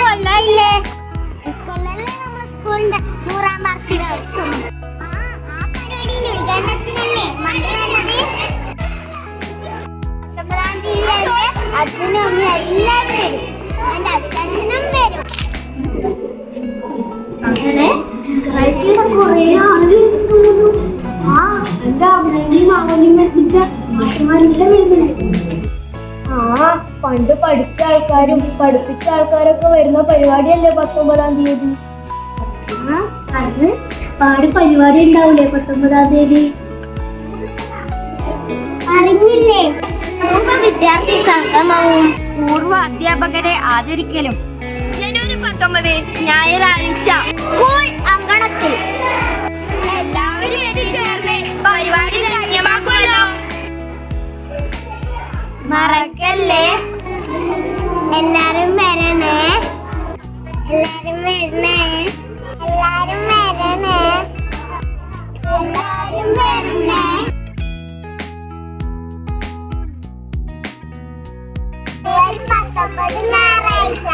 കൊല്ലായില്ലേ കൊല്ലല്ലേ നമ്മുടെ സ്കൂളിന്റെ 100ാം വാർഷികം. അച്ഛനും അമ്മയും എല്ലാവരും വരും. എന്റെ അച്ഛനും വരും. അങ്ങനെ കുറെ ആളുകൾ എന്താ മാങ്ങയും എത്തിച്ച മാഷന്മാരെല്ലാം വരുന്നുണ്ട്. പണ്ട് പഠിച്ച ആൾക്കാരും പഠിപ്പിച്ച ആൾക്കാരൊക്കെ വരുന്ന പരിപാടിയല്ലേ 19ാം തീയതി. അത് പാട് പരിപാടി ഉണ്ടാവില്ലേ 19ാം തീയതി? അറിഞ്ഞില്ലേ? പൂർവ്വ വിദ്യാർത്ഥി സംഗമവും പൂർവ്വ അധ്യാപകരെ ആദരിക്കലും ജനുവരി 19 ഞായറാഴ്ച സ്കൂൾ അങ്കണത്തിൽ. എല്ലാവരും എത്തിച്ചേർന്ന് പരിപാടി ധന്യമാക്കുമല്ലോ. മറക്കല്ലേ, എല്ലാരും വരണേ, എല്ലാരും വരണേ, എല്ലാരും വരണേ, എല്ലാരും വരണേ. ഞായറാഴ്ച